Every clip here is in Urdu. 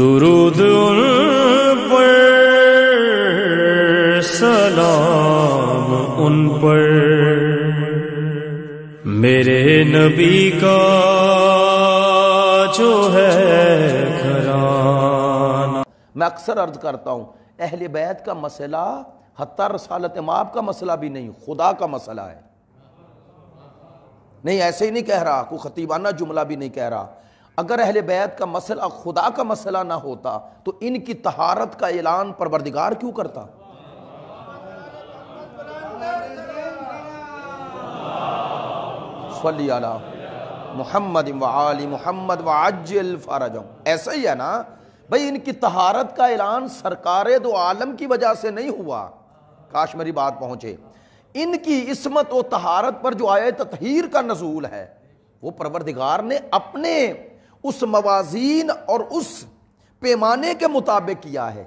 درود ان پر، سلام ان پر، میرے نبی کا جو ہے گھرانہ۔ میں اکثر عرض کرتا ہوں اہل بیت کا مسئلہ حتیٰ رسالت مآب کا مسئلہ بھی نہیں، خدا کا مسئلہ ہے۔ نہیں ایسے ہی نہیں کہہ رہا، کوئی خطیبانہ جملہ بھی نہیں کہہ رہا۔ اگر اہل بیت کا مسئلہ خدا کا مسئلہ نہ ہوتا تو ان کی طہارت کا اعلان پروردگار کیوں کرتا؟ صلی علی محمد وآل محمد وعجل فرجہم۔ ایسا ہی ہے نا بھئی، ان کی طہارت کا اعلان سرکار دو عالم کی وجہ سے نہیں ہوا، کاش میری بات پہنچے۔ ان کی عصمت و طہارت پر جو آیت تطہیر کا نزول ہے وہ پروردگار نے اپنے اس موازین اور اس پیمانے کے مطابق کیا ہے۔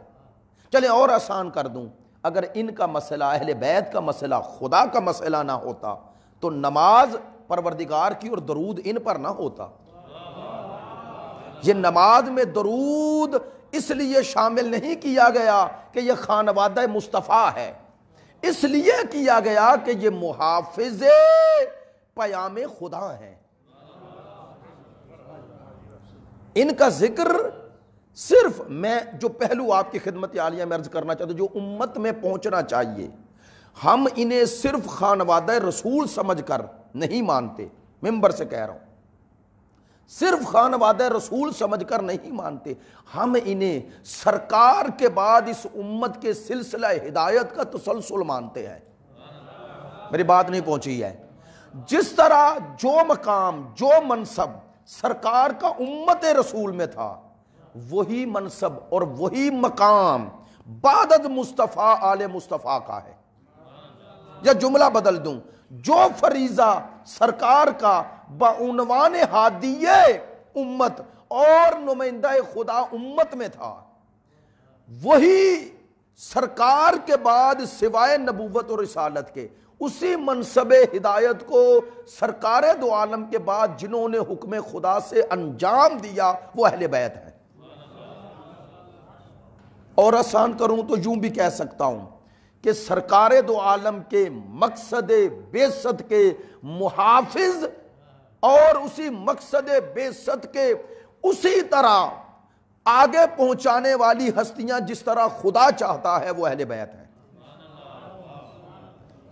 چلیں اور آسان کر دوں، اگر ان کا مسئلہ اہل بیت کا مسئلہ خدا کا مسئلہ نہ ہوتا تو نماز پروردگار کی اور درود ان پر نہ ہوتا۔ یہ نماز میں درود اس لیے شامل نہیں کیا گیا کہ یہ خانوادہ مصطفیٰ ہے، اس لیے کیا گیا کہ یہ محافظ پیام خدا ہیں۔ ان کا ذکر صرف میں جو پہلو آپ کی خدمت عالیہ میں عرض کرنا چاہتا ہوں، جو امت میں پہنچنا چاہیے، ہم انہیں صرف خانوادہ رسول سمجھ کر نہیں مانتے، ممبر سے کہہ رہا ہوں، صرف خانوادہ رسول سمجھ کر نہیں مانتے، ہم انہیں سرکار کے بعد اس امت کے سلسلہ ہدایت کا تسلسل مانتے ہیں۔ میری بات نہیں پہنچی ہے؟ جس طرح جو مقام جو منصب سرکار کا امت رسول میں تھا، وہی منصب اور وہی مقام بعد مصطفیٰ آل مصطفیٰ کا ہے۔ یا جملہ بدل دوں، جو فریضہ سرکار کا بعنوان ہادی امت اور نمائندہ خدا امت میں تھا، وہی سرکار کے بعد سوائے نبوت اور رسالت کے اسی منصب ہدایت کو سرکار دو عالم کے بعد جنہوں نے حکم خدا سے انجام دیا وہ اہل بیت ہیں۔ اور آسان کروں تو یوں بھی کہہ سکتا ہوں کہ سرکار دو عالم کے مقصد بعثت کے محافظ اور اسی مقصد بعثت کے اسی طرح آگے پہنچانے والی ہستیاں جس طرح خدا چاہتا ہے وہ اہل بیت ہیں۔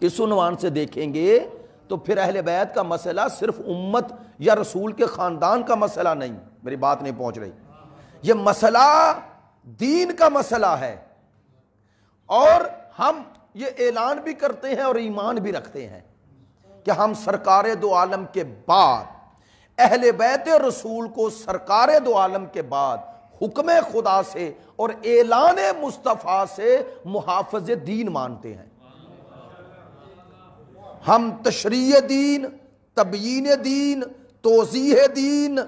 اس عنوان سے دیکھیں گے تو پھر اہل بیت کا مسئلہ صرف امت یا رسول کے خاندان کا مسئلہ نہیں۔ میری بات نہیں پہنچ رہی؟ یہ مسئلہ دین کا مسئلہ ہے، اور ہم یہ اعلان بھی کرتے ہیں اور ایمان بھی رکھتے ہیں کہ ہم سرکار دو عالم کے بعد اہل بیت رسول کو سرکار دو عالم کے بعد حکم خدا سے اور اعلان مصطفیٰ سے محافظ دین مانتے ہیں۔ ہم تشریح دین، تبیین دین، توضیح دین،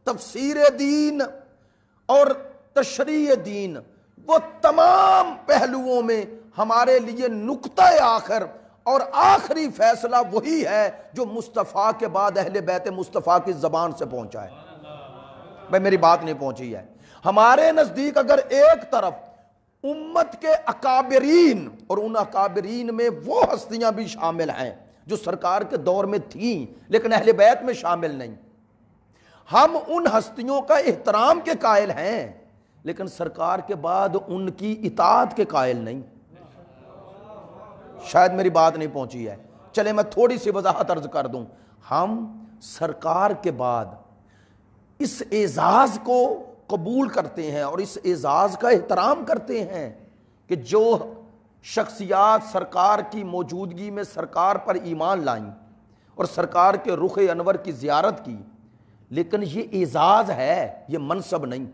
تفسیر دین اور تشریح دین، وہ تمام پہلوؤں میں ہمارے لیے نقطہ آخر اور آخری فیصلہ وہی ہے جو مصطفیٰ کے بعد اہل بیت مصطفیٰ کی زبان سے پہنچا ہے۔ بھائی میری بات نہیں پہنچی ہے؟ ہمارے نزدیک اگر ایک طرف امت کے اکابرین، اور ان اکابرین میں وہ ہستیاں بھی شامل ہیں جو سرکار کے دور میں تھیں لیکن اہل بیت میں شامل نہیں، ہم ان ہستیوں کا احترام کے قائل ہیں لیکن سرکار کے بعد ان کی اطاعت کے قائل نہیں۔ شاید میری بات نہیں پہنچی ہے؟ چلے میں تھوڑی سی وضاحت عرض کر دوں۔ ہم سرکار کے بعد اس اعزاز کو قبول کرتے ہیں اور اس اعزاز کا احترام کرتے ہیں کہ جو شخصیات سرکار کی موجودگی میں سرکار پر ایمان لائیں اور سرکار کے رخ انور کی زیارت کی، لیکن یہ اعزاز ہے، یہ منصب نہیں۔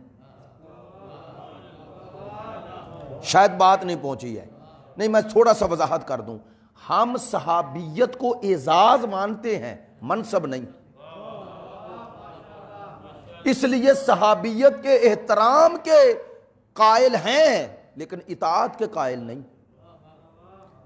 شاید بات نہیں پہنچی ہے؟ نہیں میں تھوڑا سا وضاحت کر دوں، ہم صحابیت کو اعزاز مانتے ہیں، منصب نہیں۔ اس لیے صحابیت کے احترام کے قائل ہیں لیکن اطاعت کے قائل نہیں۔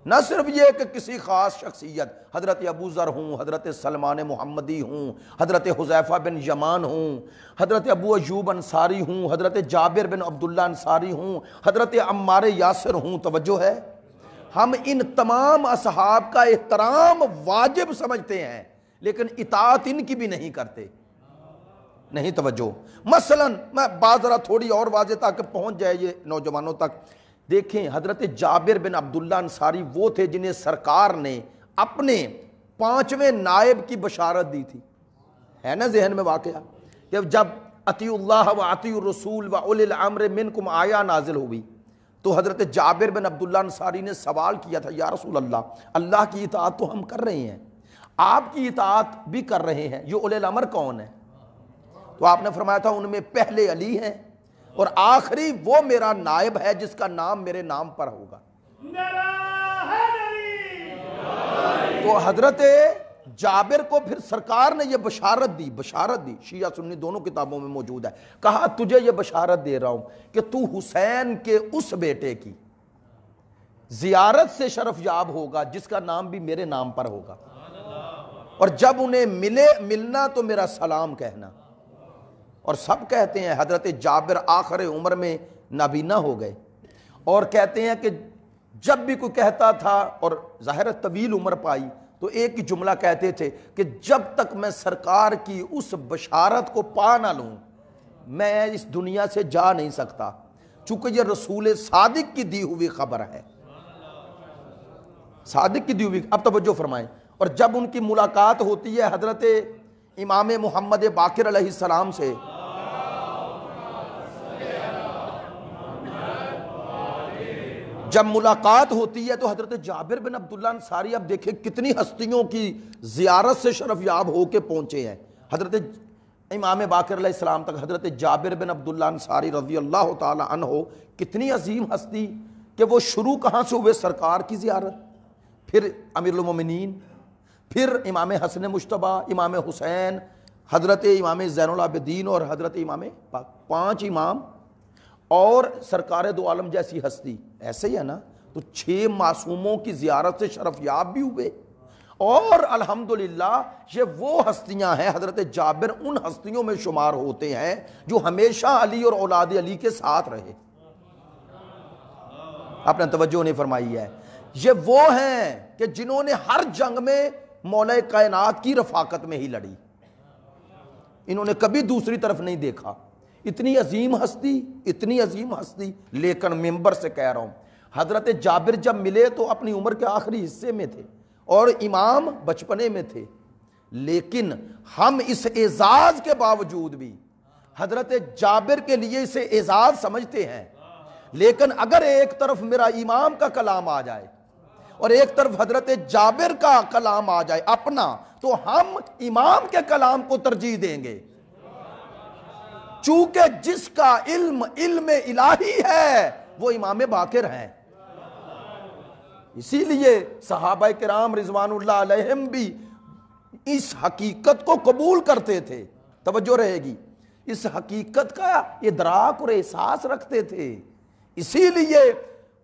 نہ صرف یہ کہ کسی خاص شخصیت، حضرت ابو ذر ہوں، حضرت سلمان محمدی ہوں، حضرت حذیفہ بن یمان ہوں، حضرت ابو ایوب انصاری ہوں، حضرت جابر بن عبداللہ انصاری ہوں، حضرت عمار یاسر ہوں، توجہ ہے، ہم ان تمام اصحاب کا احترام واجب سمجھتے ہیں لیکن اطاعت ان کی بھی نہیں کرتے، نہیں توجہ۔ مثلا میں بات ذرا تھوڑی اور واضح تاکہ پہنچ جائے یہ نوجوانوں تک، دیکھیں حضرت جابر بن عبداللہ انصاری وہ تھے جنہیں سرکار نے اپنے 5ویں نائب کی بشارت دی تھی، ہے نا ذہن میں واقعہ، کہ جب اطیعوا اللہ و اطیعوا الرسول و اولی الامر منکم آیا نازل ہوئی تو حضرت جابر بن عبداللہ انصاری نے سوال کیا تھا، یا رسول اللہ، اللہ کی اطاعت تو ہم کر رہے ہیں، آپ کی اطاعت بھی کر رہے ہیں، یہ اولی الامر کون ہے؟ تو آپ نے فرمایا تھا ان میں پہلے علی ہیں اور آخری وہ میرا نائب ہے جس کا نام میرے نام پر ہوگا۔ تو حضرت جابر کو پھر سرکار نے یہ بشارت دی، شیعہ سنی دونوں کتابوں میں موجود ہے، کہا تجھے یہ بشارت دے رہا ہوں کہ تو حسین کے اس بیٹے کی زیارت سے شرف یاب ہوگا جس کا نام بھی میرے نام پر ہوگا، اور جب انہیں ملنا تو میرا سلام کہنا۔ اور سب کہتے ہیں حضرت جابر آخر عمر میں نابینا ہو گئے، اور کہتے ہیں کہ جب بھی کوئی کہتا تھا، اور ظاہر طویل عمر پائی، تو ایک ہی جملہ کہتے تھے کہ جب تک میں سرکار کی اس بشارت کو پا نہ لوں میں اس دنیا سے جا نہیں سکتا، چونکہ یہ رسول صادق کی دی ہوئی خبر ہے، صادق کی دی ہوئی۔ اب توجہ فرمائیں، اور جب ان کی ملاقات ہوتی ہے حضرت امام محمد باقر علیہ السلام سے، جب ملاقات ہوتی ہے تو حضرت جابر بن عبداللہ انصاری، اب دیکھیں کتنی ہستیوں کی زیارت سے شرف یاب ہو کے پہنچے ہیں حضرت امام باقر علیہ السلام تک، حضرت جابر بن عبداللہ انصاری رضی اللہ تعالی عنہ، کتنی عظیم ہستی کہ وہ شروع کہاں سے ہوئے؟ سرکار کی زیارت، پھر امیر المومنین، پھر امام حسن مجتبیٰ، امام حسین، حضرت امام زین العابدین اور حضرت امام پاک، 5 امام اور سرکار دو عالم جیسی ہستی، ایسے ہی ہے نا؟ تو 6 معصوموں کی زیارت سے شرف یاب بھی ہوئے، اور الحمدللہ یہ وہ ہستیاں ہیں، حضرت جابر ان ہستیوں میں شمار ہوتے ہیں جو ہمیشہ علی اور اولاد علی کے ساتھ رہے۔ آپ نے توجہ نہیں فرمائی ہے، یہ وہ ہیں کہ جنہوں نے ہر جنگ میں مولا کائنات کی رفاقت میں ہی لڑی، انہوں نے کبھی دوسری طرف نہیں دیکھا، اتنی عظیم ہستی، لیکن ممبر سے کہہ رہا ہوں حضرت جابر جب ملے تو اپنی عمر کے آخری حصے میں تھے اور امام بچپنے میں تھے، لیکن ہم اس اعزاز کے باوجود بھی حضرت جابر کے لیے اسے اعزاز سمجھتے ہیں، لیکن اگر ایک طرف میرا امام کا کلام آ جائے اور ایک طرف حضرت جابر کا کلام آ جائے اپنا، تو ہم امام کے کلام کو ترجیح دیں گے، چونکہ جس کا علم الہی ہے وہ امام باقر ہیں۔ اسی لیے صحابہ کرام رضوان اللہ علیہم بھی اس حقیقت کو قبول کرتے تھے، توجہ رہے گی، اس حقیقت کا ادراک اور احساس رکھتے تھے، اسی لیے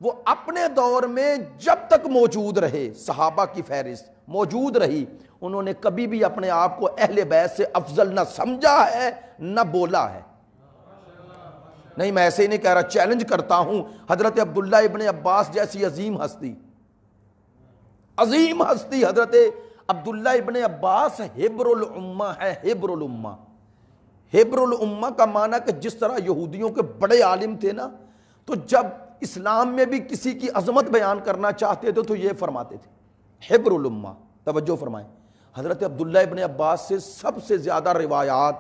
وہ اپنے دور میں جب تک موجود رہے، صحابہ کی فہرست موجود رہی، انہوں نے کبھی بھی اپنے آپ کو اہل بیت سے افضل نہ سمجھا ہے نہ بولا ہے۔ نہیں، میں ایسے ہی نہیں کہہ رہا، چیلنج کرتا ہوں، حضرت عبداللہ ابن عباس جیسی عظیم ہستی حضرت عبداللہ ابن عباس حبر الامہ ہے، حبر الامہ کا معنی کہ جس طرح یہودیوں کے بڑے عالم تھے نا، تو جب اسلام میں بھی کسی کی عظمت بیان کرنا چاہتے تھے تو یہ فرماتے تھے حبر الامہ۔ توجہ فرمائیں، حضرت عبداللہ ابن عباس سے سب سے زیادہ روایات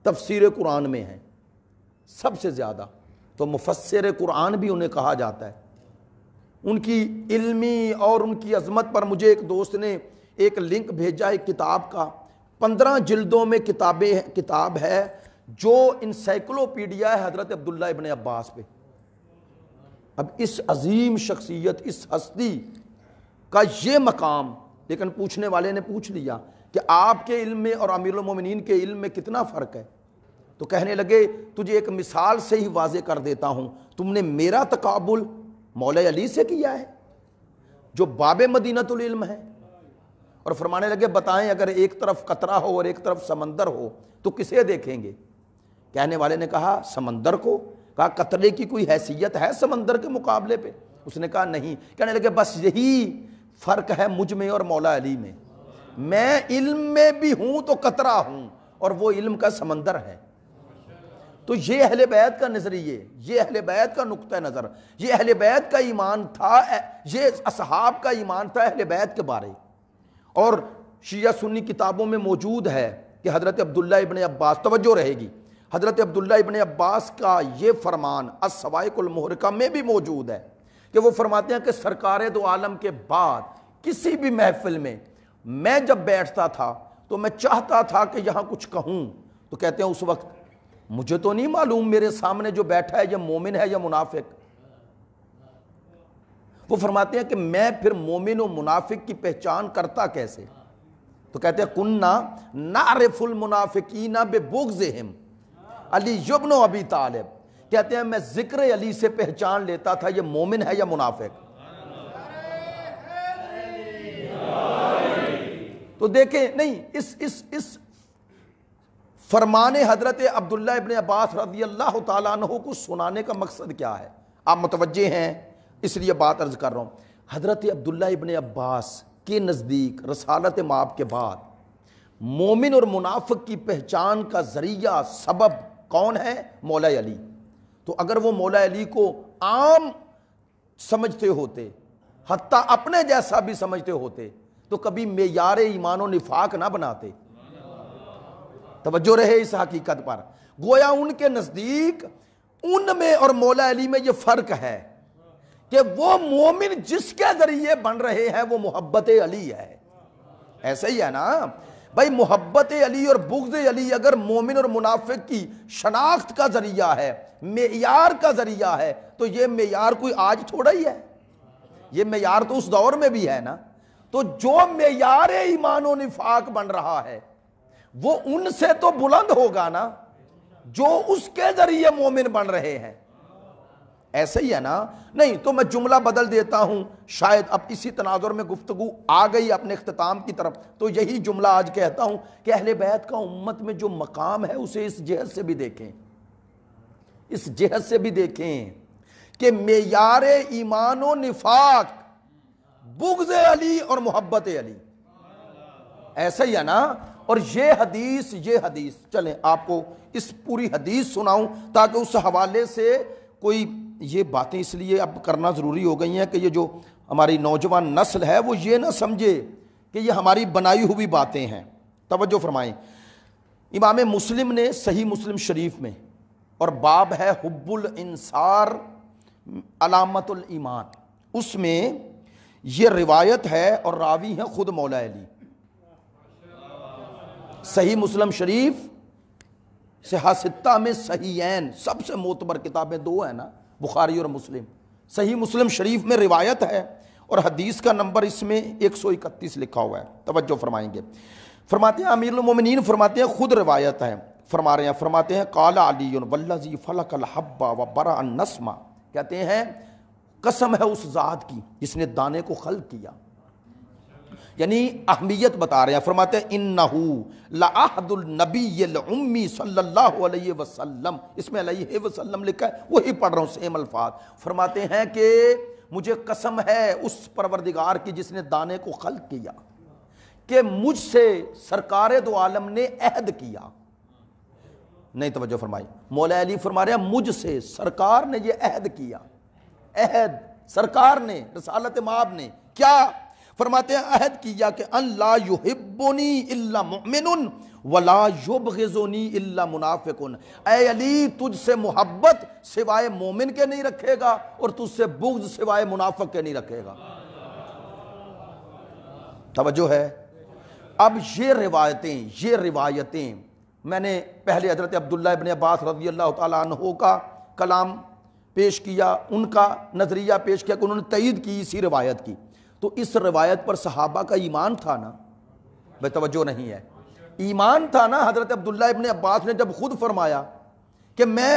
تفسیر قرآن میں ہیں، سب سے زیادہ، تو مفسر قرآن بھی انہیں کہا جاتا ہے۔ ان کی علمی اور ان کی عظمت پر مجھے ایک دوست نے ایک لنک بھیجا ایک کتاب کا، 15 جلدوں میں کتاب ہے جو انسائکلوپیڈیا ہے حضرت عبداللہ ابن عباس پہ۔ اب اس عظیم شخصیت، اس ہستی کا یہ مقام، لیکن پوچھنے والے نے پوچھ لیا کہ آپ کے علم میں اور امیر المومنین کے علم میں کتنا فرق ہے؟ تو کہنے لگے تجھے ایک مثال سے ہی واضح کر دیتا ہوں، تم نے میرا تقابل مولا علی سے کیا ہے، جو باب مدینۃ العلم ہے، اور فرمانے لگے بتائیں اگر ایک طرف قطرہ ہو اور ایک طرف سمندر ہو تو کسے دیکھیں گے؟ کہنے والے نے کہا سمندر کو۔ کہا قطرے کی کوئی حیثیت ہے سمندر کے مقابلے پہ؟ اس نے کہا نہیں۔ کہنے لگے بس یہی فرق ہے مجھ میں اور مولا علی میں، میں علم میں بھی ہوں تو قطرہ ہوں اور وہ علم کا سمندر ہے۔ تو یہ اہل بیت کا نظریے، یہ اہل بیت کا نقطہ نظر، یہ اہل بیت کا ایمان تھا، یہ اصحاب کا ایمان تھا اہل بیت کے بارے۔ اور شیعہ سنی کتابوں میں موجود ہے کہ حضرت عبداللہ ابن عباس، توجہ رہے گی، حضرت عبداللہ ابن عباس کا یہ فرمان الصواعق المحرقہ میں بھی موجود ہے کہ وہ فرماتے ہیں کہ سرکار دو عالم کے بعد کسی بھی محفل میں جب بیٹھتا تھا تو میں چاہتا تھا کہ یہاں کچھ کہوں، تو کہتے ہیں اس وقت مجھے تو نہیں معلوم میرے سامنے جو بیٹھا ہے یہ مومن ہے یا منافق۔ وہ فرماتے ہیں کہ میں پھر مومن و منافق کی پہچان کرتا کیسے؟ تو کہتے ہیں کننا نعرف المنافقین ببغضہم علی ابن ابی طالب، کہتے ہیں میں ذکر علی سے پہچان لیتا تھا یہ مومن ہے یا منافق۔ تو دیکھیں نہیں اس فرمان حضرت عبداللہ ابن عباس رضی اللہ تعالیٰ عنہ کو سنانے کا مقصد کیا ہے؟ آپ متوجہ ہیں اس لیے بات عرض کر رہا ہوں۔ حضرت عبداللہ ابن عباس کے نزدیک رسالت مآب کے بعد مومن اور منافق کی پہچان کا ذریعہ سبب کون ہے؟ مولا علی۔ تو اگر وہ مولا علی کو عام سمجھتے ہوتے، حتیٰ اپنے جیسا بھی سمجھتے ہوتے، تو کبھی معیار ایمان و نفاق نہ بناتے۔ توجہ رہے اس حقیقت پر، گویا ان کے نزدیک ان میں اور مولا علی میں یہ فرق ہے کہ وہ مومن جس کے ذریعے بن رہے ہیں وہ محبت علی ہے۔ ایسا ہی ہے نا بھائی، محبت علی اور بغض علی اگر مومن اور منافق کی شناخت کا ذریعہ ہے، معیار کا ذریعہ ہے، تو یہ معیار کوئی آج تھوڑا ہی ہے، یہ معیار تو اس دور میں بھی ہے نا۔ تو جو معیار ایمان و نفاق بن رہا ہے وہ ان سے تو بلند ہوگا نا جو اس کے ذریعے مومن بن رہے ہیں۔ ایسا ہی ہے نا؟ نہیں تو میں جملہ بدل دیتا ہوں، شاید اب اسی تناظر میں گفتگو آ گئی اپنے اختتام کی طرف، تو یہی جملہ آج کہتا ہوں کہ اہل بیت کا امت میں جو مقام ہے اسے اس جہت سے بھی دیکھیں، اس جہت سے بھی دیکھیں کہ معیار ایمان و نفاق بغض علی اور محبت علی۔ ایسا ہی ہے نا؟ اور یہ حدیث چلیں آپ کو اس پوری حدیث سناؤں تاکہ اس حوالے سے کوئی یہ باتیں اس لیے اب کرنا ضروری ہو گئی ہیں کہ یہ جو ہماری نوجوان نسل ہے وہ یہ نہ سمجھے کہ یہ ہماری بنائی ہوئی باتیں ہیں۔ توجہ فرمائیں، امام مسلم نے صحیح مسلم شریف میں، اور باب ہے حب الانصار علامت الایمان، اس میں یہ روایت ہے اور راوی ہیں خود مولا علی۔ صحیح مسلم شریف صحیح ستہ میں صحیحین، سب سے معتبر کتابیں دو ہیں نا، بخاری اور مسلم۔ صحیح مسلم شریف میں روایت ہے اور حدیث کا نمبر اس میں 131 لکھا ہوا ہے۔ توجہ فرمائیں گے، فرماتے ہیں امیر المومنین فرماتے ہیں، خود روایت ہے، فرماتے ہیں قال علی والذی فلق الحب وبرأ النسمہ، کہتے ہیں قسم ہے اس ذات کی جس نے دانے کو خلق کیا، یعنی اہمیت بتا رہے ہیں۔ فرماتے ہیں انہو لعہد النبی الامی صلی اللہ علیہ وسلم، اس میں علیہ وسلم لکھا ہے، وہی پڑھ رہا ہوں سیم الفاظ۔ فرماتے ہیں کہ مجھے قسم ہے اس پروردگار کی جس نے دانے کو خلق کیا کہ مجھ سے سرکار دو عالم نے عہد کیا۔ نہیں توجہ فرمائی، مولا علی فرما رہے ہیں مجھ سے سرکار نے یہ عہد کیا، عہد سرکار نے رسالت مآب نے کیا؟ فرماتے ہیں عہد کیا کہ ان لا یحبنی الا مؤمن ولا یبغضنی الا منافق، اے علی تجھ سے محبت سوائے مومن کے نہیں رکھے گا اور تجھ سے بغض سوائے منافق کے نہیں رکھے گا۔ توجہ ہے؟ اب یہ روایتیں میں نے پہلے حضرت عبداللہ ابن عباس رضی اللہ تعالیٰ عنہ کا کلام پیش کیا، ان کا نظریہ پیش کیا کہ انہوں نے تائید کی اسی روایت کی، تو اس روایت پر صحابہ کا ایمان تھا نا؟ بے توجہ نہیں ہے، ایمان تھا نا۔ حضرت عبداللہ ابن عباس نے جب خود فرمایا کہ میں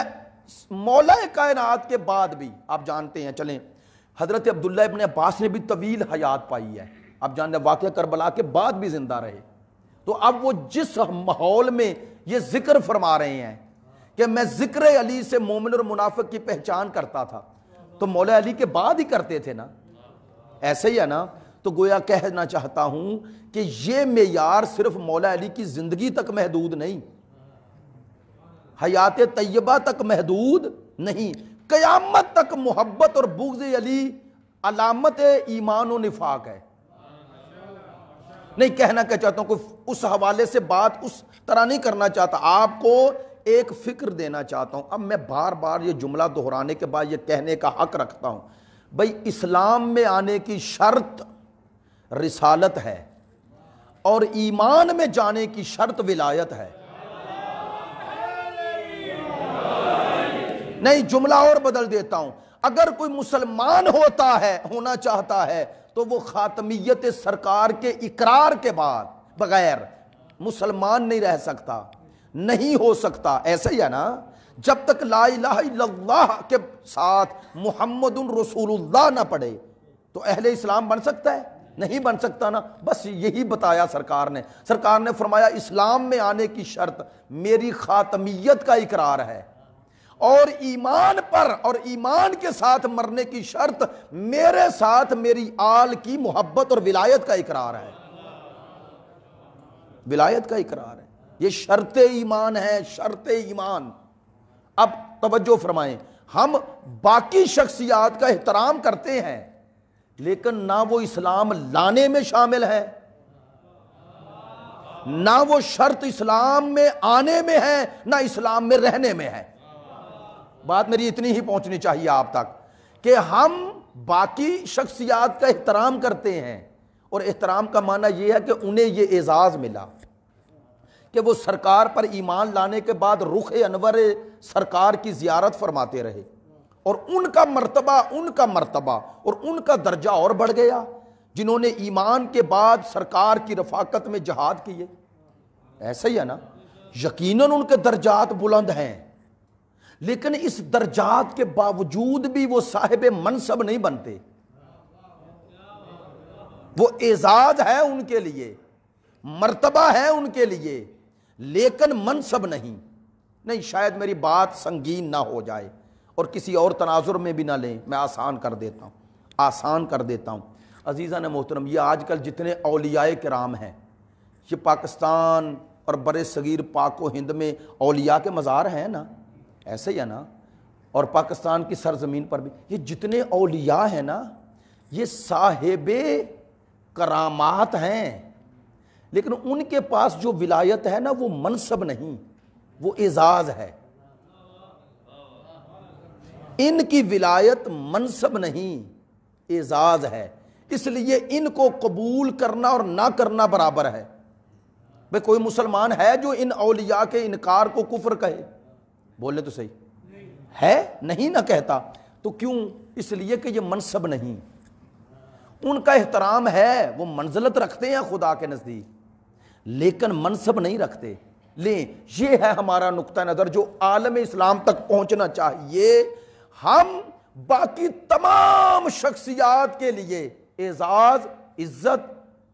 مولا کائنات کے بعد بھی، آپ جانتے ہیں، چلیں حضرت عبداللہ ابن عباس نے بھی طویل حیات پائی ہے، اب جانتے ہیں واقعہ کربلا کے بعد بھی زندہ رہے. تو اب وہ جس ماحول میں یہ ذکر فرما رہے ہیں کہ میں ذکر علی سے مومن اور منافق کی پہچان کرتا تھا، تو مولا علی کے بعد ہی کرتے تھے نا، ایسے ہی ہے نا. تو گویا کہنا چاہتا ہوں کہ یہ معیار صرف مولا علی کی زندگی تک محدود نہیں، حیات طیبہ تک محدود نہیں، قیامت تک محبت اور بغض علی علامت ایمان و نفاق ہے. نہیں کہنا کہ چاہتا ہوں کوئی اس حوالے سے بات اس طرح نہیں کرنا چاہتا، آپ کو ایک فکر دینا چاہتا ہوں. اب میں بار بار یہ جملہ دہرانے کے بعد یہ کہنے کا حق رکھتا ہوں، بھئی اسلام میں آنے کی شرط رسالت ہے اور ایمان میں جانے کی شرط ولایت ہے. نہیں جملہ اور بدل دیتا ہوں، اگر کوئی مسلمان ہونا چاہتا ہے تو وہ خاتمیت سرکار کے اقرار کے بعد بغیر مسلمان نہیں رہ سکتا، نہیں ہو سکتا. ایسا ہی ہے نا، جب تک لا الہ الا اللہ کے ساتھ محمد رسول اللہ نہ پڑھے تو اہل اسلام بن سکتا ہے؟ نہیں بن سکتا نا. بس یہی بتایا سرکار نے فرمایا اسلام میں آنے کی شرط میری خاتمیت کا اقرار ہے، اور ایمان پر اور ایمان کے ساتھ مرنے کی شرط میرے ساتھ میری آل کی محبت اور ولایت کا اقرار ہے. ولایت کا اقرار ہے، یہ شرط ایمان ہے، شرط ایمان. اب توجہ فرمائیں، ہم باقی شخصیات کا احترام کرتے ہیں لیکن نہ وہ اسلام لانے میں شامل ہے، نہ وہ شرط اسلام میں آنے میں ہے، نہ اسلام میں رہنے میں ہے. بات میری اتنی ہی پہنچنی چاہیے آپ تک کہ ہم باقی شخصیات کا احترام کرتے ہیں، اور احترام کا معنی یہ ہے کہ انہیں یہ اعزاز ملا کہ وہ سرکار پر ایمان لانے کے بعد رخ انور سرکار کی زیارت فرماتے رہے، اور ان کا مرتبہ اور ان کا درجہ اور بڑھ گیا جنہوں نے ایمان کے بعد سرکار کی رفاقت میں جہاد کیے. ایسا ہی ہے نا، یقیناً ان کے درجات بلند ہیں، لیکن اس درجات کے باوجود بھی وہ صاحب منصب نہیں بنتے. وہ اعزاز ہے ان کے لیے، مرتبہ ہے ان کے لیے، لیکن منصب نہیں. شاید میری بات سنگین نہ ہو جائے اور کسی اور تناظر میں بھی نہ لیں، میں آسان کر دیتا ہوں. عزیزان محترم، یہ آج کل جتنے اولیاء کرام ہیں، یہ پاکستان اور بر صغیر پاک و ہند میں اولیاء کے مزار ہیں نا، ایسے ہی ہے نا، اور پاکستان کی سرزمین پر بھی یہ جتنے اولیاء ہیں نا، یہ صاحب کرامات ہیں، لیکن ان کے پاس جو ولایت ہے نا وہ منصب نہیں، وہ اعزاز ہے. ان کی ولایت منصب نہیں، اعزاز ہے. اس لیے ان کو قبول کرنا اور نہ کرنا برابر ہے. بھئی کوئی مسلمان ہے جو ان اولیاء کے انکار کو کفر کہے؟ بولے تو صحیح ہے، نہیں نہ کہتا. تو کیوں؟ اس لیے کہ یہ منصب نہیں. ان کا احترام ہے، وہ منزلت رکھتے ہیں خدا کے نزدیک، لیکن منصب نہیں رکھتے. لیں، یہ ہے ہمارا نقطہ نظر جو عالم اسلام تک پہنچنا چاہیے. ہم باقی تمام شخصیات کے لیے اعزاز، عزت،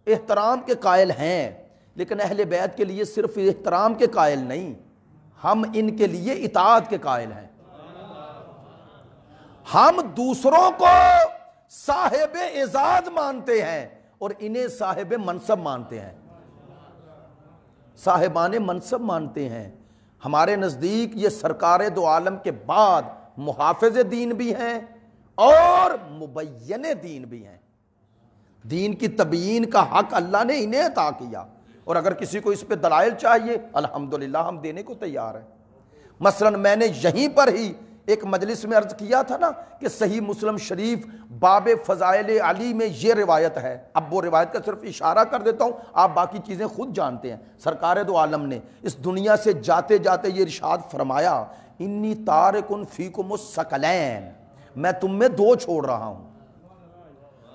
احترام کے قائل ہیں، لیکن اہل بیت کے لیے صرف احترام کے قائل نہیں، ہم ان کے لیے اطاعت کے قائل ہیں. ہم دوسروں کو صاحب اعزاز مانتے ہیں اور انہیں صاحب منصب مانتے ہیں، صاحبان منصب مانتے ہیں. ہمارے نزدیک یہ سرکار دو عالم کے بعد محافظ دین بھی ہیں اور مبین دین بھی ہیں. دین کی تبیین کا حق اللہ نے انہیں عطا کیا، اور اگر کسی کو اس پہ دلائل چاہیے الحمدللہ ہم دینے کو تیار ہیں. مثلا میں نے یہیں پر ہی ایک مجلس میں عرض کیا تھا نا کہ صحیح مسلم شریف باب فضائل علی میں یہ روایت ہے. اب وہ روایت کا صرف اشارہ کر دیتا ہوں، آپ باقی چیزیں خود جانتے ہیں. سرکار دو عالم نے اس دنیا سے جاتے جاتے یہ ارشاد فرمایا، انی تارکن فیکم الثقلین، میں تم میں دو چھوڑ رہا ہوں.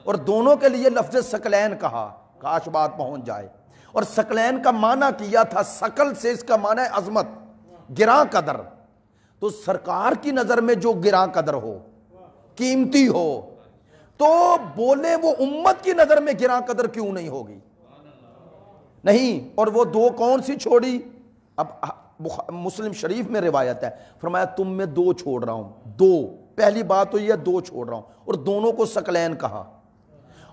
اور دونوں کے لیے لفظ ثقلین کہا، کاش بات پہنچ جائے. اور ثقلین کا معنی کیا تھا، ثقل سے اس کا معنی ہے عظمت، گراں قدر. تو سرکار کی نظر میں جو گراں قدر ہو، قیمتی ہو، تو بولے وہ امت کی نظر میں گراں قدر کیوں نہیں ہوگی؟ نہیں. اور وہ دو کون سی چھوڑی؟ اب مسلم شریف میں روایت ہے، فرمایا تم میں دو چھوڑ رہا ہوں. دو، پہلی بات تو یہ دو چھوڑ رہا ہوں، اور دونوں کو ثقلین کہا.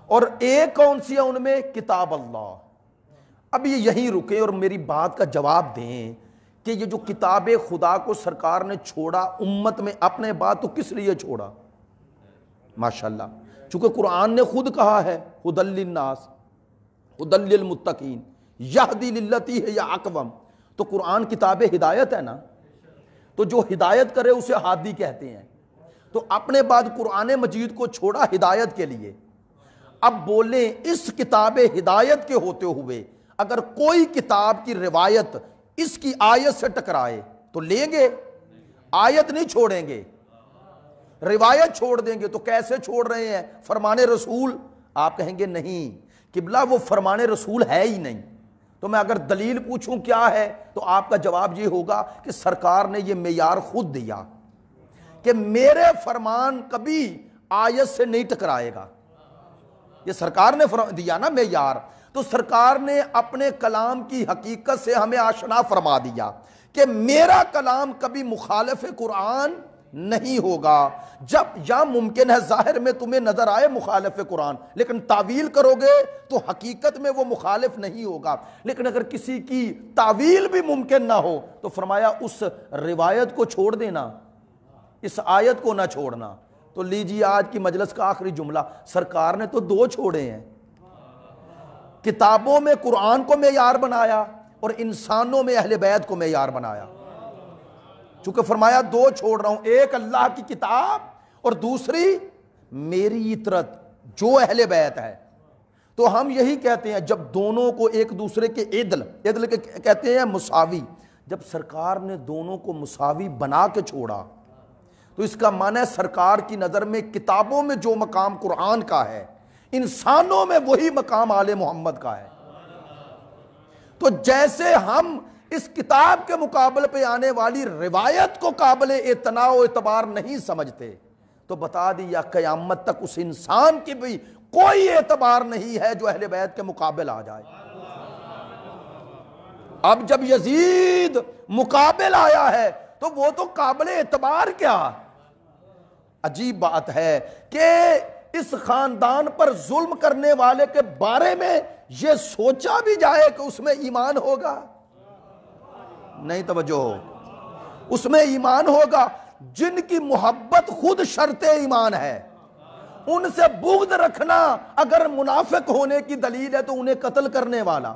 اور ایک کون سی ہے ان میں؟ کتاب اللہ. اب یہ یہیں رکے اور میری بات کا جواب دیں کہ یہ جو کتاب خدا کو سرکار نے چھوڑا امت میں اپنے بعد، تو کس لیے چھوڑا؟ ماشاءاللہ، چونکہ قرآن نے خود کہا ہے ھدی للناس ھدی للمتقین یہدی للتی ہی اقوم. تو قرآن کتاب ہدایت ہے نا، تو جو ہدایت کرے اسے ہادی کہتے ہیں. تو اپنے بعد قرآن مجید کو چھوڑا ہدایت کے لیے. اب بولیں اس کتاب ہدایت کے ہوتے ہوئے اگر کوئی کتاب کی روایت اس کی آیت سے ٹکرائے تو لیں گے؟ آیت نہیں چھوڑیں گے، روایت چھوڑ دیں گے. تو کیسے چھوڑ رہے ہیں؟ فرمان رسول. آپ کہیں گے نہیں قبلہ وہ فرمان رسول ہے ہی نہیں. تو میں اگر دلیل پوچھوں کیا ہے، تو آپ کا جواب یہ ہوگا کہ سرکار نے یہ معیار خود دیا کہ میرے فرمان کبھی آیت سے نہیں ٹکرائے گا. یہ سرکار نے دیا نا معیار. تو سرکار نے اپنے کلام کی حقیقت سے ہمیں آشنا فرما دیا کہ میرا کلام کبھی مخالف قرآن نہیں ہوگا. جب یا ممکن ہے ظاہر میں تمہیں نظر آئے مخالف قرآن، لیکن تعویل کرو گے تو حقیقت میں وہ مخالف نہیں ہوگا. لیکن اگر کسی کی تعویل بھی ممکن نہ ہو تو فرمایا اس روایت کو چھوڑ دینا، اس آیت کو نہ چھوڑنا. تو لیجیے آج کی مجلس کا آخری جملہ، سرکار نے تو دو چھوڑے ہیں. کتابوں میں قرآن کو معیار بنایا اور انسانوں میں اہل بیت کو معیار بنایا. چونکہ فرمایا دو چھوڑ رہا ہوں، ایک اللہ کی کتاب اور دوسری میری اطرت جو اہل بیت ہے. تو ہم یہی کہتے ہیں جب دونوں کو ایک دوسرے کے عدل کے کہتے ہیں مساوی، جب سرکار نے دونوں کو مساوی بنا کے چھوڑا تو اس کا معنی ہے سرکار کی نظر میں کتابوں میں جو مقام قرآن کا ہے، انسانوں میں وہی مقام آل محمد کا ہے. تو جیسے ہم اس کتاب کے مقابلے پہ آنے والی روایت کو قابل اعتنا و اعتبار نہیں سمجھتے، تو بتا دیا قیامت تک اس انسان کی بھی کوئی اعتبار نہیں ہے جو اہل بیت کے مقابل آ جائے. اب جب یزید مقابل آیا ہے تو وہ تو قابل اعتبار کیا. عجیب بات ہے کہ اس خاندان پر ظلم کرنے والے کے بارے میں یہ سوچا بھی جائے کہ اس میں ایمان ہوگا. نہیں توجہ ہو، اس میں ایمان ہوگا. جن کی محبت خود شرط ایمان ہے، ان سے بغض رکھنا اگر منافق ہونے کی دلیل ہے تو انہیں قتل کرنے والا